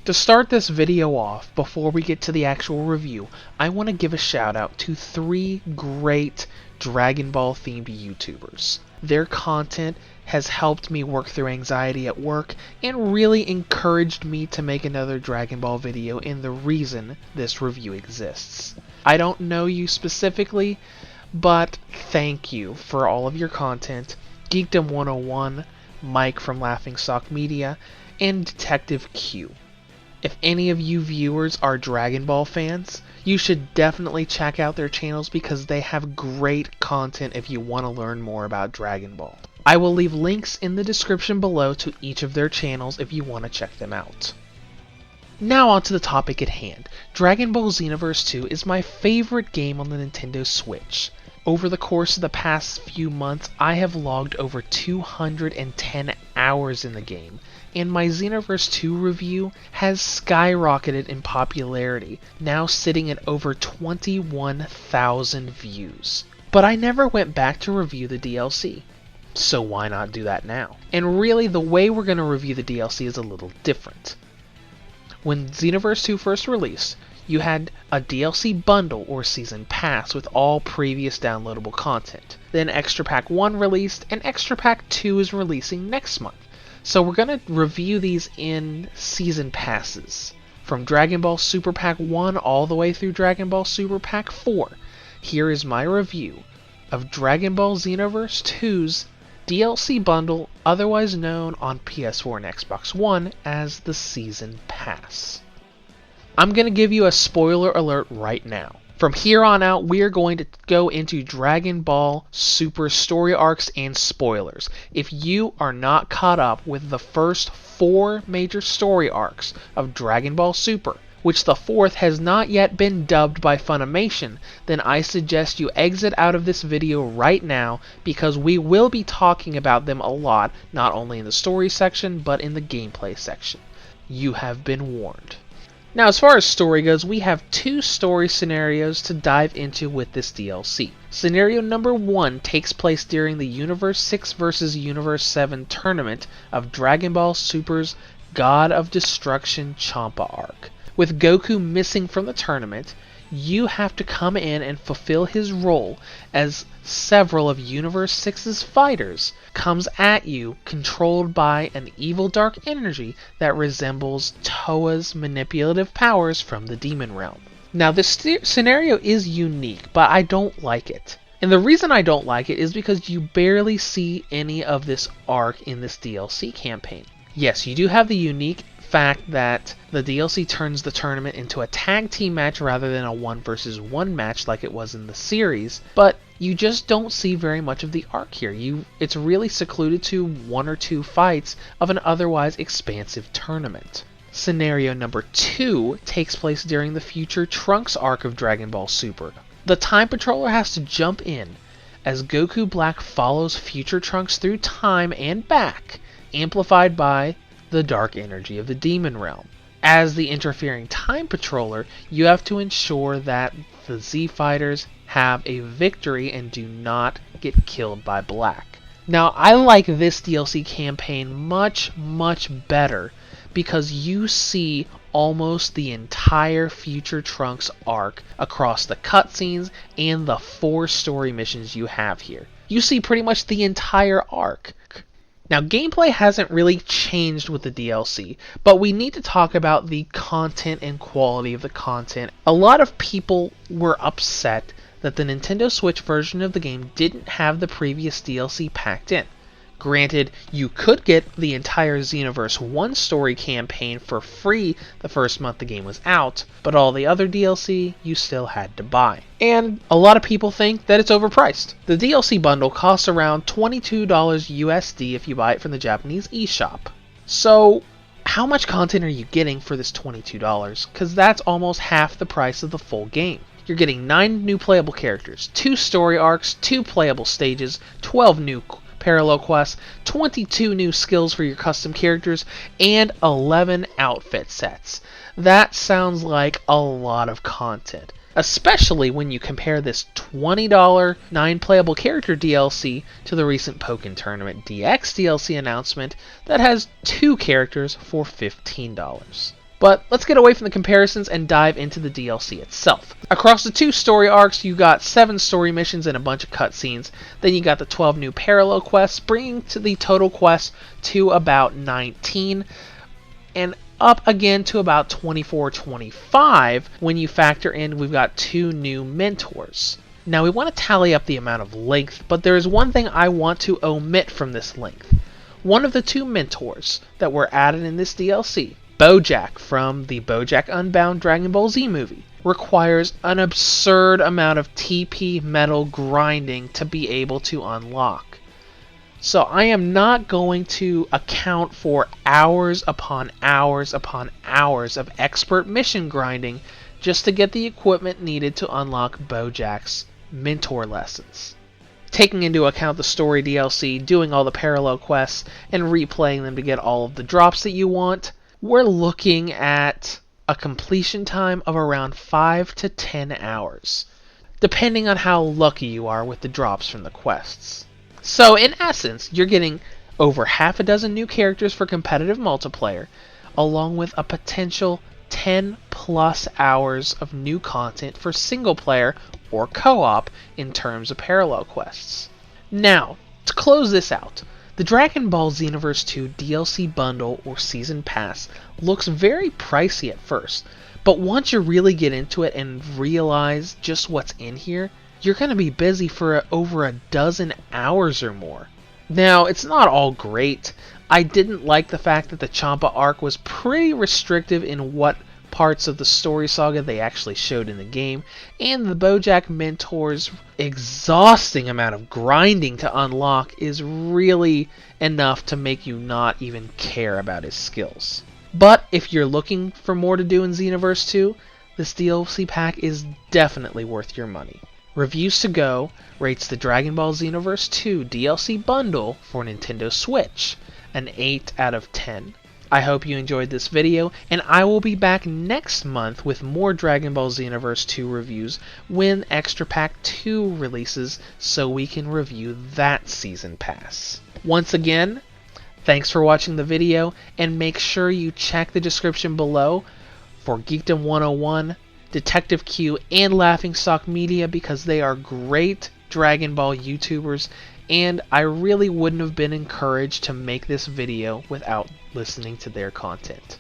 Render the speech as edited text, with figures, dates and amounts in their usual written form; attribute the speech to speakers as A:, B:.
A: To start this video off, before we get to the actual review, I want to give a shout out to 3 great Dragon Ball themed YouTubers. Their content has helped me work through anxiety at work and really encouraged me to make another Dragon Ball video and the reason this review exists. I don't know you specifically, but thank you for all of your content. Geekdom 101, Mike from Laughing Stock Media, and Detective Q. If any of you viewers are Dragon Ball fans, you should definitely check out their channels because they have great content if you want to learn more about Dragon Ball. I will leave links in the description below to each of their channels if you want to check them out. Now on to the topic at hand. Dragon Ball Xenoverse 2 is my favorite game on the Nintendo Switch. Over the course of the past few months, I have logged over 210 hours in the game, and my Xenoverse 2 review has skyrocketed in popularity, now sitting at over 21,000 views. But I never went back to review the DLC, so why not do that now? And really, the way we're going to review the DLC is a little different. When Xenoverse 2 first released, you had a DLC bundle or season pass with all previous downloadable content. Then Extra Pack 1 released, and Extra Pack 2 is releasing next month. So we're going to review these in season passes, from Dragon Ball Super Pack 1 all the way through Dragon Ball Super Pack 4. Here is my review of Dragon Ball Xenoverse 2's DLC bundle, otherwise known on PS4 and Xbox One as the Season Pass. I'm going to give you a spoiler alert right now. From here on out, we are going to go into Dragon Ball Super story arcs and spoilers. If you are not caught up with the first 4 major story arcs of Dragon Ball Super, which the 4th has not yet been dubbed by Funimation, then I suggest you exit out of this video right now because we will be talking about them a lot, not only in the story section, but in the gameplay section. You have been warned. Now, as far as story goes, we have 2 story scenarios to dive into with this DLC. Scenario number 1 takes place during the Universe 6 vs. Universe 7 tournament of Dragon Ball Super's God of Destruction Champa arc. With Goku missing from the tournament, you have to come in and fulfill his role as several of Universe 6's fighters comes at you controlled by an evil dark energy that resembles Toa's manipulative powers from the demon realm. Now this scenario is unique, but I don't like it. And the reason I don't like it is because you barely see any of this arc in this DLC campaign. Yes, you do have the unique fact that the DLC turns the tournament into a tag team match rather than a 1 versus 1 match like it was in the series, but you just don't see very much of the arc here. It's really secluded to 1 or 2 fights of an otherwise expansive tournament. Scenario number 2 takes place during the future Trunks arc of Dragon Ball Super. The Time Patroller has to jump in as Goku Black follows future Trunks through time and back, amplified by the dark energy of the demon realm. As the interfering Time Patroller, you have to ensure that the Z Fighters have a victory and do not get killed by Black. Now, I like this DLC campaign much, much better because you see almost the entire future Trunks arc across the cutscenes and the 4 story missions you have here. You see pretty much the entire arc. Now, gameplay hasn't really changed with the DLC, but we need to talk about the content and quality of the content. A lot of people were upset that the Nintendo Switch version of the game didn't have the previous DLC packed in. Granted, you could get the entire Xenoverse 1 story campaign for free the first month the game was out, but all the other DLC you still had to buy. And a lot of people think that it's overpriced. The DLC bundle costs around $22 USD if you buy it from the Japanese eShop. So, how much content are you getting for this $22? Because that's almost half the price of the full game. You're getting 9 new playable characters, 2 story arcs, 2 playable stages, 12 new parallel quests, 22 new skills for your custom characters, and 11 outfit sets. That sounds like a lot of content, especially when you compare this $20 9 playable character DLC to the recent Pokken Tournament DX DLC announcement that has 2 characters for $15. But let's get away from the comparisons and dive into the DLC itself. Across the 2 story arcs, you got 7 story missions and a bunch of cutscenes. Then you got the 12 new parallel quests, bringing to the total quests to about 19, and up again to about 24-25 when you factor in we've got 2 new mentors. Now we want to tally up the amount of length, but there is one thing I want to omit from this length. One of the 2 mentors that were added in this DLC, Bojack from the Bojack Unbound Dragon Ball Z movie, requires an absurd amount of TP metal grinding to be able to unlock. So I am not going to account for hours upon hours upon hours of expert mission grinding just to get the equipment needed to unlock Bojack's mentor lessons. Taking into account the story DLC, doing all the parallel quests, and replaying them to get all of the drops that you want, we're looking at a completion time of around 5 to 10 hours, depending on how lucky you are with the drops from the quests. So in essence, you're getting over half a dozen new characters for competitive multiplayer, along with a potential 10 plus hours of new content for single player or co-op in terms of parallel quests. Now, to close this out, the Dragon Ball Xenoverse 2 DLC bundle or season pass looks very pricey at first, but once you really get into it and realize just what's in here, you're going to be busy for over a dozen hours or more. Now, it's not all great. I didn't like the fact that the Champa arc was pretty restrictive in what parts of the story saga they actually showed in the game, and the Bojack Mentor's exhausting amount of grinding to unlock is really enough to make you not even care about his skills. But if you're looking for more to do in Xenoverse 2, this DLC pack is definitely worth your money. Reviews to Go rates the Dragon Ball Xenoverse 2 DLC bundle for Nintendo Switch an 8 out of 10. I hope you enjoyed this video, and I will be back next month with more Dragon Ball Xenoverse 2 reviews when Extra Pack 2 releases so we can review that season pass. Once again, thanks for watching the video, and make sure you check the description below for Geekdom 101, Detective Q, and Laughingstock Media because they are great Dragon Ball YouTubers, and I really wouldn't have been encouraged to make this video without listening to their content.